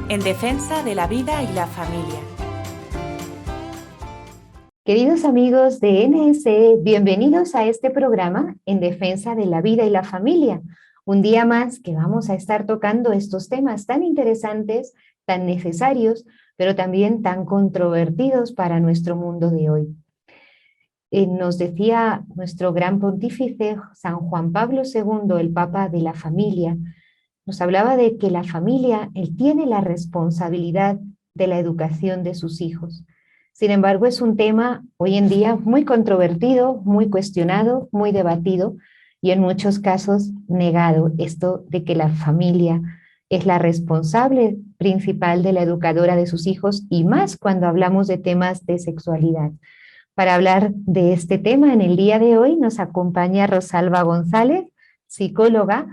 en defensa de la vida y la familia. Queridos amigos de NSE, bienvenidos a este programa en defensa de la vida y la familia. Un día más que vamos a estar tocando estos temas tan interesantes, tan necesarios, pero también tan controvertidos para nuestro mundo de hoy. Nos decía nuestro gran pontífice San Juan Pablo II, el Papa de la familia, nos hablaba de que la familia, él tiene la responsabilidad de la educación de sus hijos. Sin embargo, es un tema hoy en día muy controvertido, muy cuestionado, muy debatido y en muchos casos negado. Esto de que la familia es la responsable principal de la educadora de sus hijos y más cuando hablamos de temas de sexualidad. Para hablar de este tema en el día de hoy nos acompaña Rosalba González, psicóloga,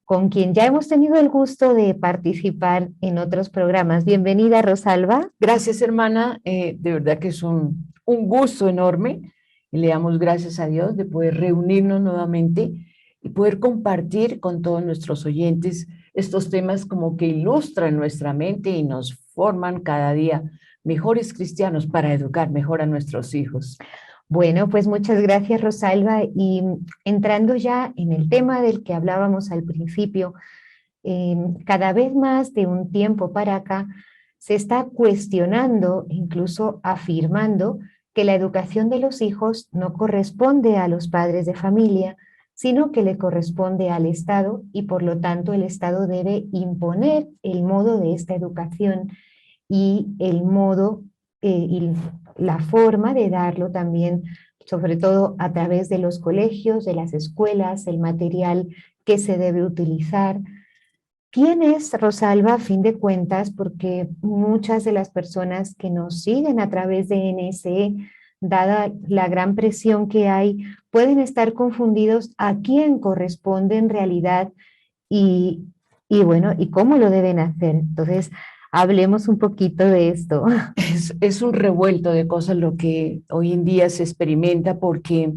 con quien ya hemos tenido el gusto de participar en otros programas. Bienvenida, Rosalba. Gracias, hermana. De verdad que es un gusto enorme y le damos gracias a Dios de poder reunirnos nuevamente y poder compartir con todos nuestros oyentes estos temas como que ilustran nuestra mente y nos forman cada día mejores cristianos para educar mejor a nuestros hijos. Bueno, pues muchas gracias, Rosalba. Y entrando ya en el tema del que hablábamos al principio, cada vez más de un tiempo para acá se está cuestionando, incluso afirmando, que la educación de los hijos no corresponde a los padres de familia, sino que le corresponde al Estado y por lo tanto el Estado debe imponer el modo de esta educación y el modo y la forma de darlo también, sobre todo a través de los colegios, de las escuelas, el material que se debe utilizar. ¿Quién es Rosalba a fin de cuentas? Porque muchas de las personas que nos siguen a través de NSE, dada la gran presión que hay, pueden estar confundidos a quién corresponde en realidad y, y bueno, y cómo lo deben hacer. Entonces, hablemos un poquito de esto. Es un revuelto de cosas lo que hoy en día se experimenta porque,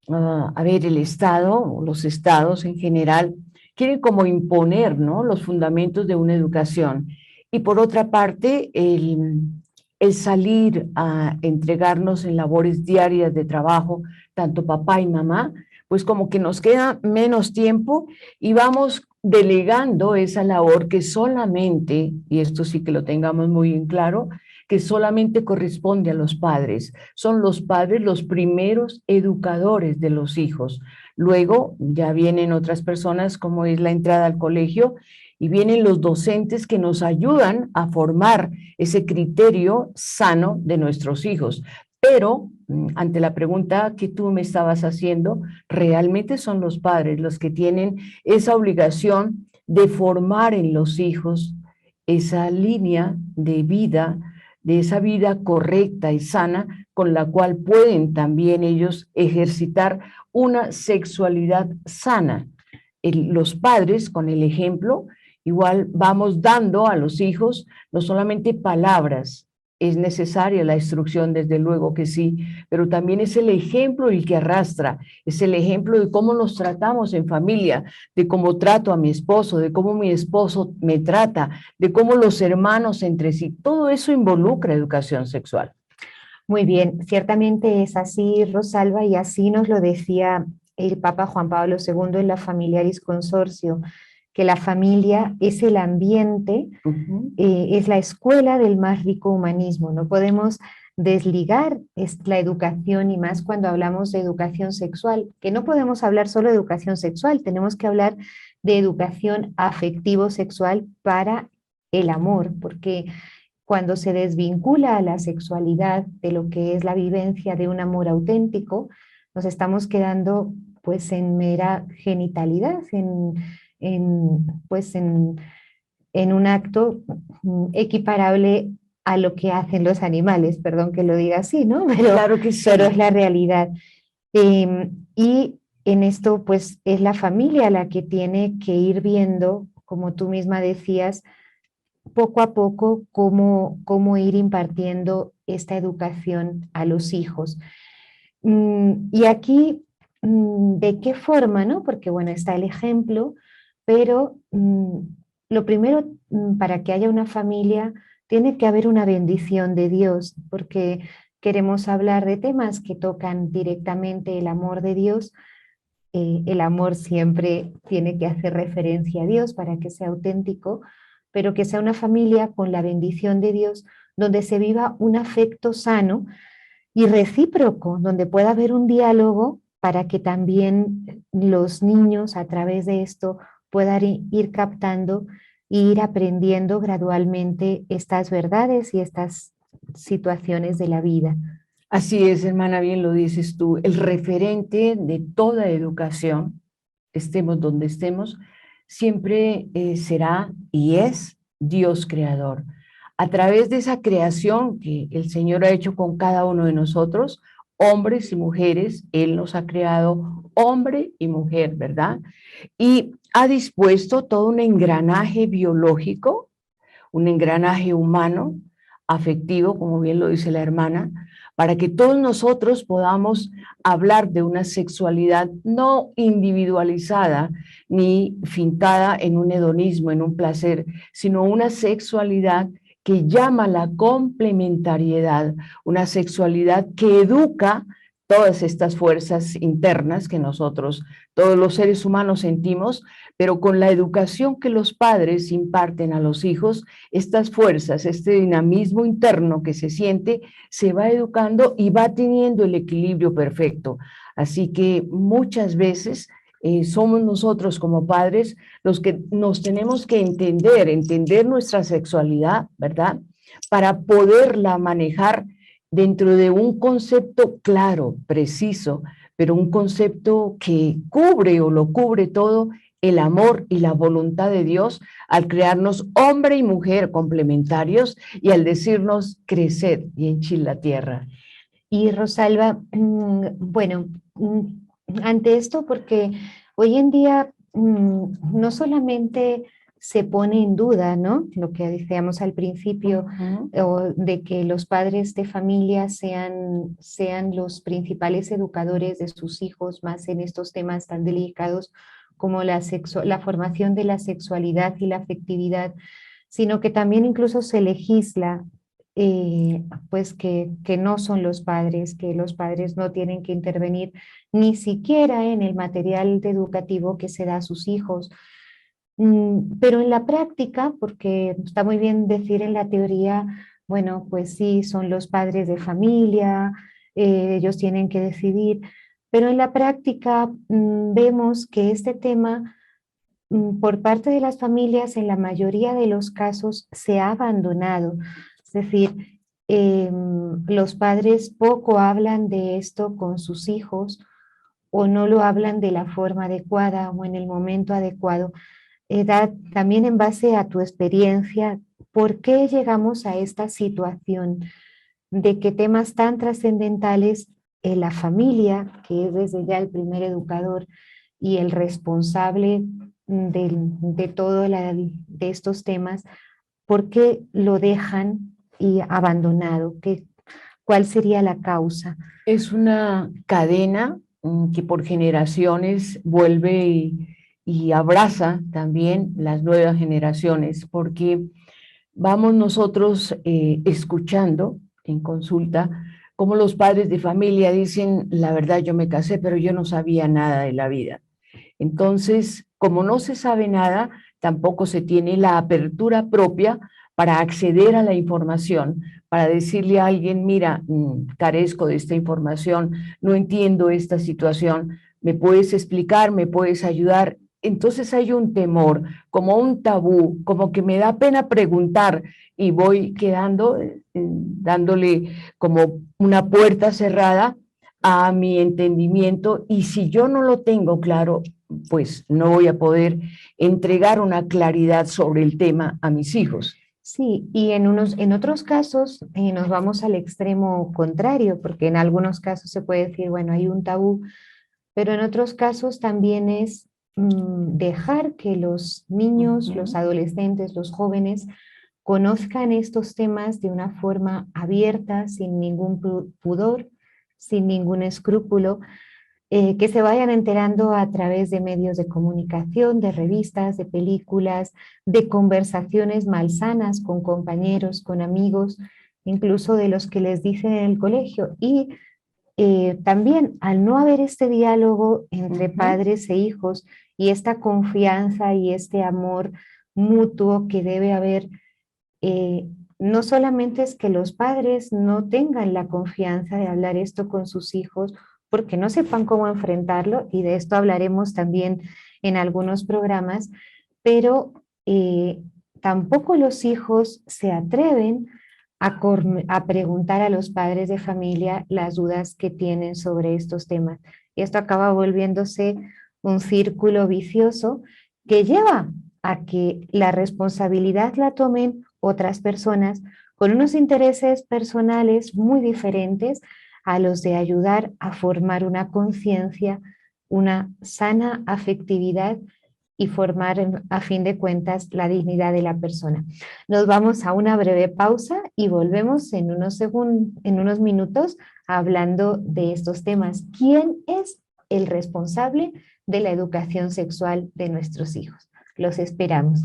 a ver, el Estado, o los estados en general, quieren como imponer, ¿no?, los fundamentos de una educación. Y por otra parte, el salir a entregarnos en labores diarias de trabajo, tanto papá y mamá, pues como que nos queda menos tiempo y vamos delegando esa labor que solamente, y esto sí que lo tengamos muy en claro, que solamente corresponde a los padres. Son los padres los primeros educadores de los hijos. Luego ya vienen otras personas, como es la entrada al colegio, y vienen los docentes que nos ayudan a formar ese criterio sano de nuestros hijos. Pero ante la pregunta que tú me estabas haciendo, realmente son los padres los que tienen esa obligación de formar en los hijos esa línea de vida, de esa vida correcta y sana con la cual pueden también ellos ejercitar una sexualidad sana. Los padres, con el ejemplo, igual vamos dando a los hijos no solamente palabras, es necesaria la instrucción, desde luego que sí, pero también es el ejemplo el que arrastra, es el ejemplo de cómo nos tratamos en familia, de cómo trato a mi esposo, de cómo mi esposo me trata, de cómo los hermanos entre sí, todo eso involucra educación sexual. Muy bien, ciertamente es así, Rosalba, y así nos lo decía el Papa Juan Pablo II en la Familiaris Consortio, que la familia es el ambiente, es la escuela del más rico humanismo. No podemos desligar la educación y más cuando hablamos de educación sexual, que no podemos hablar solo de educación sexual, tenemos que hablar de educación afectivo-sexual para el amor, porque cuando se desvincula a la sexualidad de lo que es la vivencia de un amor auténtico, nos estamos quedando pues en mera genitalidad, pues en un acto equiparable a lo que hacen los animales, perdón que lo diga así, ¿no? Claro que sí. Pero es la realidad. Y en esto pues es la familia la que tiene que ir viendo, como tú misma decías, poco a poco cómo ir impartiendo esta educación a los hijos. Y aquí, ¿de qué forma, no? Porque bueno, está el ejemplo, pero lo primero, para que haya una familia, tiene que haber una bendición de Dios, porque queremos hablar de temas que tocan directamente el amor de Dios. El amor siempre tiene que hacer referencia a Dios para que sea auténtico, pero que sea una familia con la bendición de Dios, donde se viva un afecto sano y recíproco, donde pueda haber un diálogo para que también los niños a través de esto puedan ir captando e ir aprendiendo gradualmente estas verdades y estas situaciones de la vida. Así es, hermana, bien lo dices tú, el referente de toda educación, estemos donde estemos, siempre será y es Dios creador. A través de esa creación que el Señor ha hecho con cada uno de nosotros, hombres y mujeres, Él nos ha creado hombre y mujer, ¿verdad? Y ha dispuesto todo un engranaje biológico, un engranaje humano, afectivo, como bien lo dice la hermana, para que todos nosotros podamos hablar de una sexualidad no individualizada ni fincada en un hedonismo, en un placer, sino una sexualidad que llama la complementariedad, una sexualidad que educa todas estas fuerzas internas que nosotros, todos los seres humanos sentimos, pero con la educación que los padres imparten a los hijos, estas fuerzas, este dinamismo interno que se siente, se va educando y va teniendo el equilibrio perfecto. Así que muchas veces somos nosotros como padres los que nos tenemos que entender nuestra sexualidad, ¿verdad? Para poderla manejar dentro de un concepto claro, preciso, pero un concepto que cubre o lo cubre todo el amor y la voluntad de Dios al crearnos hombre y mujer complementarios y al decirnos crecer y henchir la tierra. Y Rosalba, bueno, ante esto, porque hoy en día no solamente se pone en duda, ¿no? Lo que decíamos al principio, o de que los padres de familia sean los principales educadores de sus hijos, más en estos temas tan delicados como la formación de la sexualidad y la afectividad, sino que también incluso se legisla pues que no son los padres, que los padres no tienen que intervenir ni siquiera en el material educativo que se da a sus hijos. Pero en la práctica, porque está muy bien decir en la teoría, bueno, pues sí, son los padres de familia, ellos tienen que decidir, pero en la práctica vemos que este tema por parte de las familias en la mayoría de los casos se ha abandonado. Es decir, los padres poco hablan de esto con sus hijos o no lo hablan de la forma adecuada o en el momento adecuado. También en base a tu experiencia, ¿por qué llegamos a esta situación de que temas tan trascendentales en la familia, que es desde ya el primer educador y el responsable de todo de estos temas, por qué lo dejan y abandonado? ¿Cuál sería la causa? Es una cadena que por generaciones vuelve y abraza también las nuevas generaciones, porque vamos nosotros escuchando en consulta cómo los padres de familia dicen, la verdad yo me casé, pero yo no sabía nada de la vida. Entonces, como no se sabe nada, tampoco se tiene la apertura propia para acceder a la información, para decirle a alguien, mira, carezco de esta información, no entiendo esta situación, ¿me puedes explicar? ¿Me puedes ayudar? Entonces hay un temor, como un tabú, como que me da pena preguntar y voy quedando, dándole como una puerta cerrada a mi entendimiento, y si yo no lo tengo claro, pues no voy a poder entregar una claridad sobre el tema a mis hijos. Sí, y en otros casos nos vamos al extremo contrario, porque en algunos casos se puede decir, bueno, hay un tabú, pero en otros casos también es dejar que los niños, los adolescentes, los jóvenes conozcan estos temas de una forma abierta, sin ningún pudor, sin ningún escrúpulo, que se vayan enterando a través de medios de comunicación, de revistas, de películas, de conversaciones malsanas con compañeros, con amigos, incluso de los que les dicen en el colegio. Y también al no haber este diálogo entre padres e hijos y esta confianza y este amor mutuo que debe haber, eh, no solamente es que los padres no tengan la confianza de hablar esto con sus hijos porque no sepan cómo enfrentarlo, y de esto hablaremos también en algunos programas, pero tampoco los hijos se atreven a preguntar a los padres de familia las dudas que tienen sobre estos temas. Y esto acaba volviéndose un círculo vicioso que lleva a que la responsabilidad la tomen otras personas con unos intereses personales muy diferentes a los de ayudar a formar una conciencia, una sana afectividad y formar, a fin de cuentas, la dignidad de la persona. Nos vamos a una breve pausa y volvemos en unos minutos hablando de estos temas. ¿Quién es el responsable de la educación sexual de nuestros hijos? Los esperamos.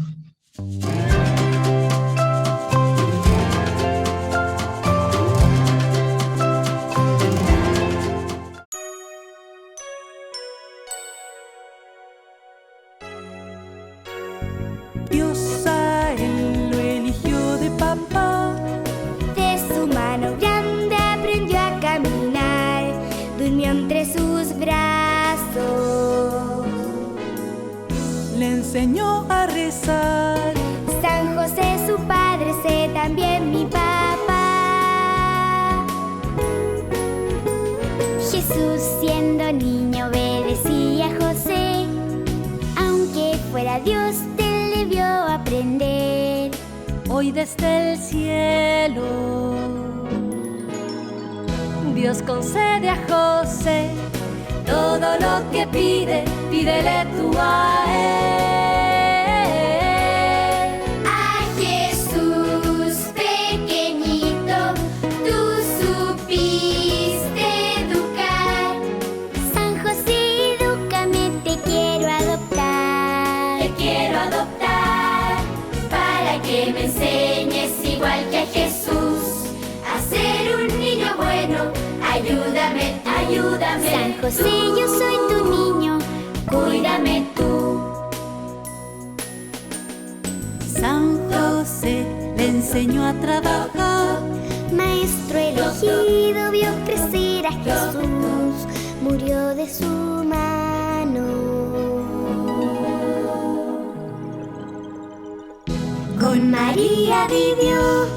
Dios a él lo eligió de papá. De su mano grande aprendió a caminar, durmió entre sus brazos. Le enseñó a rezar. San José su padre, sé también mi papá. Jesús siendo niño obedecía a José, aunque fuera Dios te le vio aprender. Hoy desde el cielo Dios concede a José todo lo que pide, pídele tú a él. A Jesús pequeñito tú supiste educar. San José, edúcame, te quiero adoptar. Te quiero adoptar para que me enseñes igual que a Jesús a ser un niño bueno. Ayúdame, ayúdame. San José, yo soy tu niño, Cuídame tú. San José le enseñó a trabajar. maestro elegido, vio crecer a Jesús, murió de su mano. Con María vivió.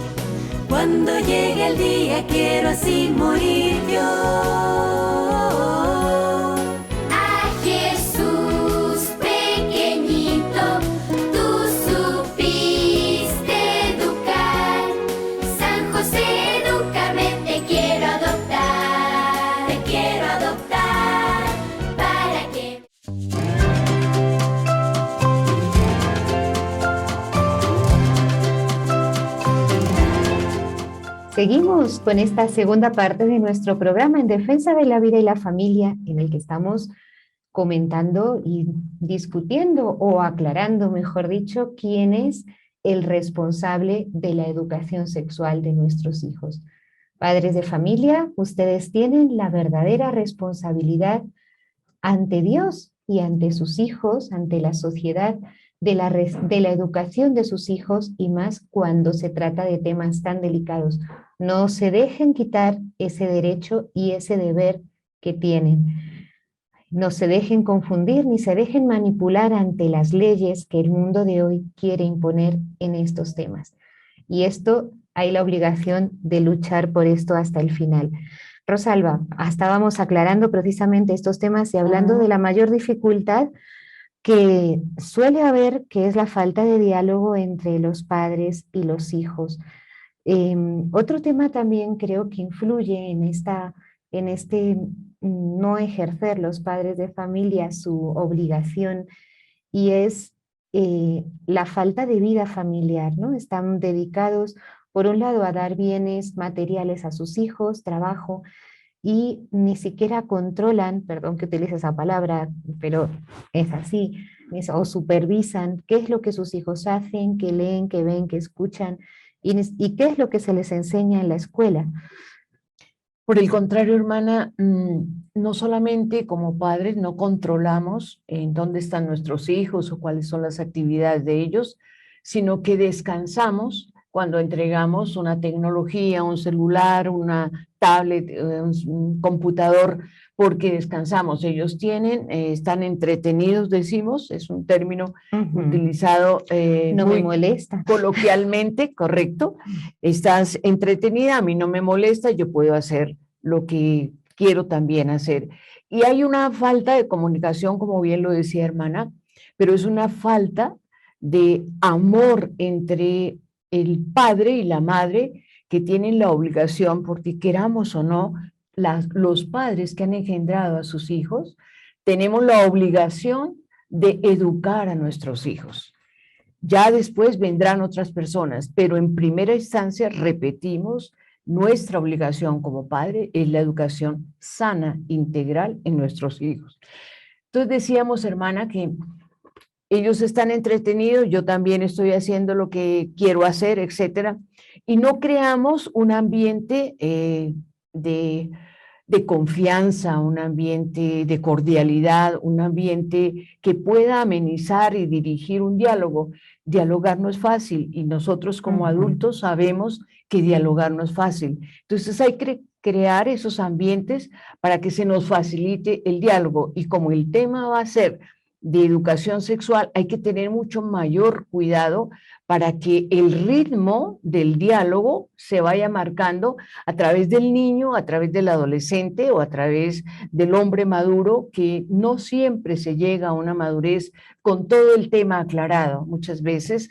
Cuando llegue el día quiero así morir yo. A Jesús pequeñito tú supiste educar. San José, edúcame, te quiero adoptar para que... Seguimos con esta segunda parte de nuestro programa en defensa de la vida y la familia, en el que estamos comentando y discutiendo o aclarando, mejor dicho, quién es el responsable de la educación sexual de nuestros hijos. Padres de familia, ustedes tienen la verdadera responsabilidad ante Dios y ante sus hijos, ante la sociedad, de la educación de sus hijos, y más cuando se trata de temas tan delicados. No se dejen quitar ese derecho y ese deber que tienen. No se dejen confundir ni se dejen manipular ante las leyes que el mundo de hoy quiere imponer en estos temas. Y esto, hay la obligación de luchar por esto hasta el final. Rosalba, estábamos aclarando precisamente estos temas y hablando de la mayor dificultad que suele haber, que es la falta de diálogo entre los padres y los hijos. Otro tema también creo que influye en este no ejercer los padres de familia su obligación, y es la falta de vida familiar, ¿no? Están dedicados, por un lado, a dar bienes materiales a sus hijos, trabajo, y ni siquiera controlan, perdón que utilice esa palabra, pero es así, o supervisan qué es lo que sus hijos hacen, qué leen, qué ven, qué escuchan, y qué es lo que se les enseña en la escuela. Por el contrario, hermana, no solamente como padres no controlamos en dónde están nuestros hijos o cuáles son las actividades de ellos, sino que descansamos cuando entregamos una tecnología, un celular, una tablet, un computador, porque descansamos. Ellos están entretenidos, decimos, es un término utilizado no muy me molesta. coloquialmente, correcto. Estás entretenida, a mí no me molesta, yo puedo hacer lo que quiero también hacer. Y hay una falta de comunicación, como bien lo decía hermana, pero es una falta de amor entre el padre y la madre, que tienen la obligación, porque queramos o no, los padres que han engendrado a sus hijos, tenemos la obligación de educar a nuestros hijos. Ya después vendrán otras personas, pero en primera instancia, repetimos, nuestra obligación como padre es la educación sana, integral en nuestros hijos. Entonces decíamos, hermana, que ellos están entretenidos, yo también estoy haciendo lo que quiero hacer, etcétera, y no creamos un ambiente de confianza, un ambiente de cordialidad, un ambiente que pueda amenizar y dirigir un diálogo. Dialogar no es fácil y nosotros como adultos sabemos que dialogar no es fácil. Entonces hay que crear esos ambientes para que se nos facilite el diálogo, y como el tema va a ser de educación sexual, hay que tener mucho mayor cuidado para que el ritmo del diálogo se vaya marcando a través del niño, a través del adolescente o a través del hombre maduro, que no siempre se llega a una madurez con todo el tema aclarado. Muchas veces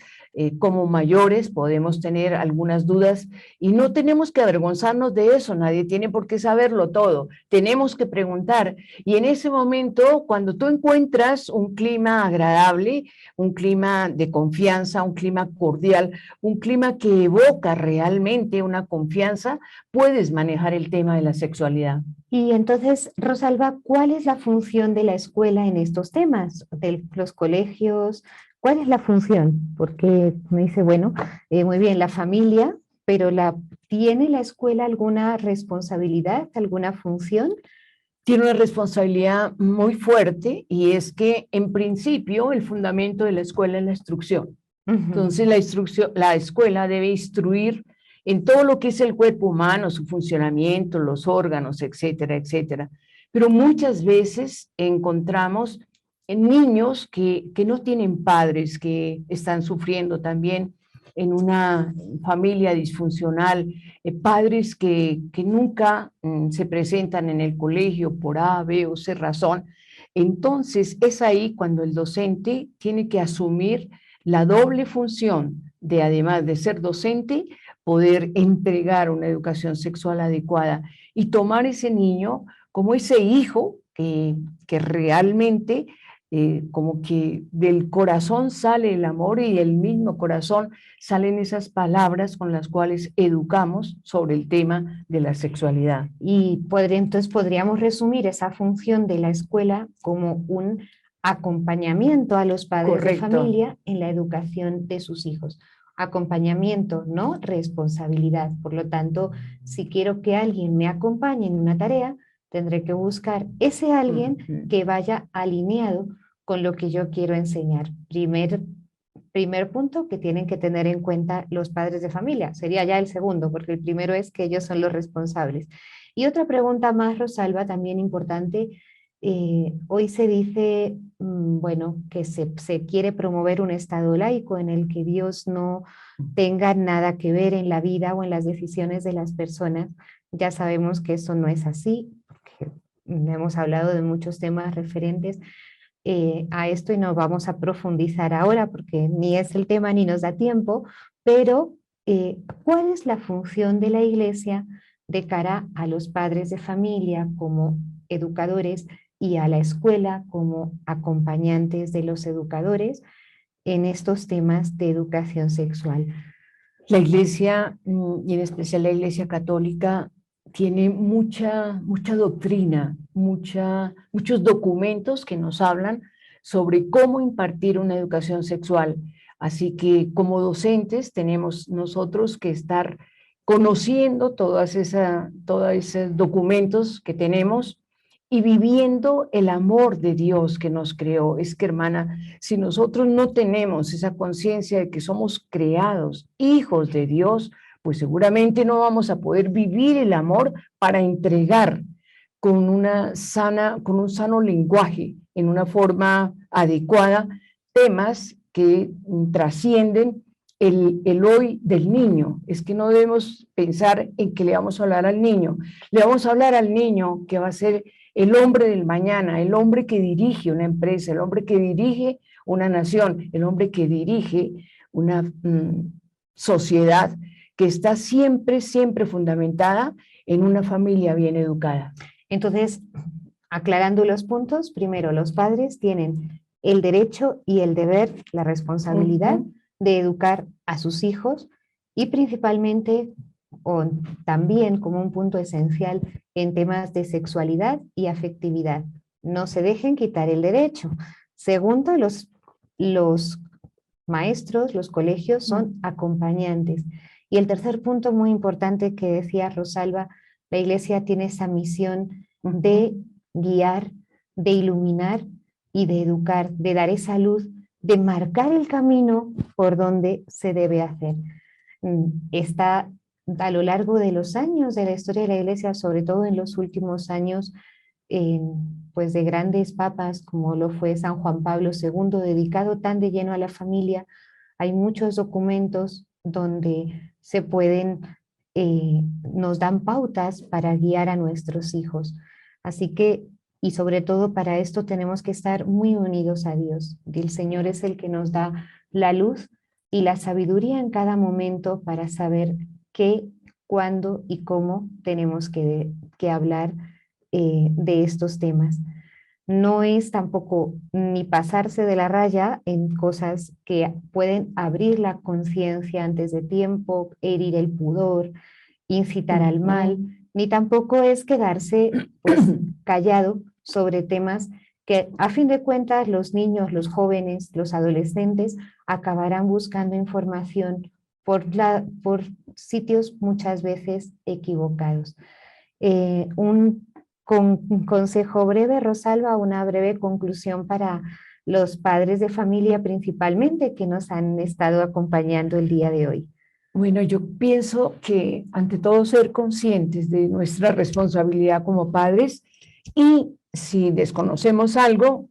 como mayores podemos tener algunas dudas y no tenemos que avergonzarnos de eso, nadie tiene por qué saberlo todo, tenemos que preguntar, y en ese momento cuando tú encuentras un clima agradable, un clima de confianza, un clima cordial, un clima que evoca realmente una confianza, puedes manejar el tema de la sexualidad. Y entonces, Rosalba, ¿cuál es la función de la escuela en estos temas? De los colegios, ¿cuál es la función? Porque me dice, bueno, muy bien, la familia, pero ¿tiene la escuela alguna responsabilidad, alguna función? Tiene una responsabilidad muy fuerte, y es que en principio el fundamento de la escuela es la instrucción. Entonces la escuela debe instruir en todo lo que es el cuerpo humano, su funcionamiento, los órganos, etcétera, etcétera. Pero muchas veces encontramos niños que no tienen padres, que están sufriendo también en una familia disfuncional, padres que nunca se presentan en el colegio por A, B o C razón. Entonces es ahí cuando el docente tiene que asumir la doble función de, además de ser docente, poder entregar una educación sexual adecuada y tomar ese niño como ese hijo que realmente como que del corazón sale el amor, y del mismo corazón salen esas palabras con las cuales educamos sobre el tema de la sexualidad. Y entonces podríamos resumir esa función de la escuela como un acompañamiento a los padres Correcto. de familia en la educación de sus hijos. Acompañamiento, no responsabilidad. Por lo tanto, si quiero que alguien me acompañe en una tarea, tendré que buscar ese alguien que vaya alineado con lo que yo quiero enseñar. Primer punto que tienen que tener en cuenta los padres de familia. Sería ya el segundo, porque el primero es que ellos son los responsables. Y otra pregunta más, Rosalba, también importante. Hoy se dice, bueno, que se quiere promover un estado laico en el que Dios no tenga nada que ver en la vida o en las decisiones de las personas. Ya sabemos que eso no es así, porque hemos hablado de muchos temas referentes a esto y no vamos a profundizar ahora porque ni es el tema ni nos da tiempo, pero ¿cuál es la función de la Iglesia de cara a los padres de familia como educadores y a la escuela como acompañantes de los educadores en estos temas de educación sexual? La Iglesia, y en especial la Iglesia Católica, tiene mucha doctrina, muchos documentos que nos hablan sobre cómo impartir una educación sexual. Así que como docentes tenemos nosotros que estar conociendo todos esos documentos que tenemos y viviendo el amor de Dios que nos creó. Es que, hermana, si nosotros no tenemos esa conciencia de que somos creados, hijos de Dios, pues seguramente no vamos a poder vivir el amor para entregar con un sano lenguaje, en una forma adecuada, temas que trascienden el hoy del niño. Es que no debemos pensar en que le vamos a hablar al niño. Le vamos a hablar al niño que va a ser el hombre del mañana, el hombre que dirige una empresa, el hombre que dirige una nación, el hombre que dirige una sociedad que está siempre fundamentada en una familia bien educada. Entonces, aclarando los puntos, primero, los padres tienen el derecho y el deber, la responsabilidad de educar a sus hijos y principalmente, o también como un punto esencial, en temas de sexualidad y afectividad. No se dejen quitar el derecho. Segundo, los maestros, los colegios son acompañantes. Y el tercer punto muy importante que decía Rosalba, la Iglesia tiene esa misión de guiar, de iluminar y de educar, de dar esa luz, de marcar el camino por donde se debe hacer. Está a lo largo de los años de la historia de la Iglesia, sobre todo en los últimos años, pues de grandes papas, como lo fue San Juan Pablo II, dedicado tan de lleno a la familia. Hay muchos documentos donde se pueden, nos dan pautas para guiar a nuestros hijos. Así que, y sobre todo para esto tenemos que estar muy unidos a Dios. El Señor es el que nos da la luz y la sabiduría en cada momento para saber qué, cuándo y cómo tenemos que hablar de estos temas. No es tampoco ni pasarse de la raya en cosas que pueden abrir la conciencia antes de tiempo, herir el pudor, incitar al mal, ni tampoco es quedarse pues, callado sobre temas que a fin de cuentas los niños, los jóvenes, los adolescentes acabarán buscando información por sitios muchas veces equivocados. Un consejo breve, Rosalba, una breve conclusión para los padres de familia principalmente que nos han estado acompañando el día de hoy. Bueno, yo pienso que ante todo ser conscientes de nuestra responsabilidad como padres y si desconocemos algo,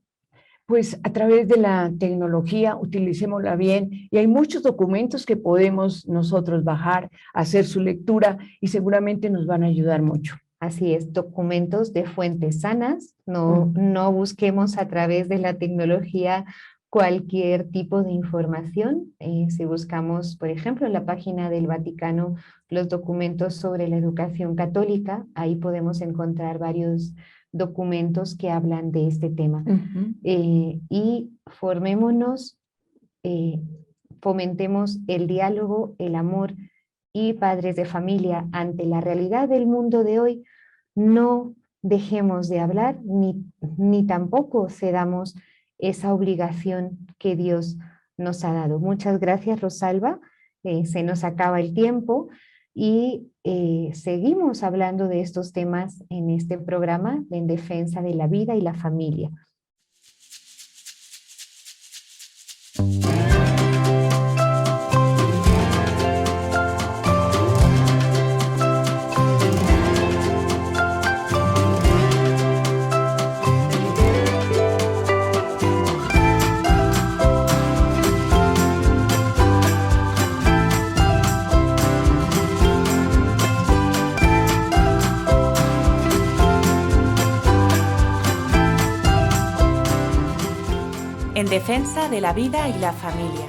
pues a través de la tecnología utilicémosla bien y hay muchos documentos que podemos nosotros bajar, hacer su lectura y seguramente nos van a ayudar mucho. Así es, documentos de fuentes sanas, no busquemos a través de la tecnología cualquier tipo de información. Si buscamos, por ejemplo, en la página del Vaticano los documentos sobre la educación católica, ahí podemos encontrar varios documentos que hablan de este tema. Y formémonos, fomentemos el diálogo, el amor, y padres de familia, ante la realidad del mundo de hoy, no dejemos de hablar ni tampoco cedamos esa obligación que Dios nos ha dado. Muchas gracias, Rosalba. Se nos acaba el tiempo y seguimos hablando de estos temas en este programa en defensa de la vida y la familia. En defensa de la vida y la familia.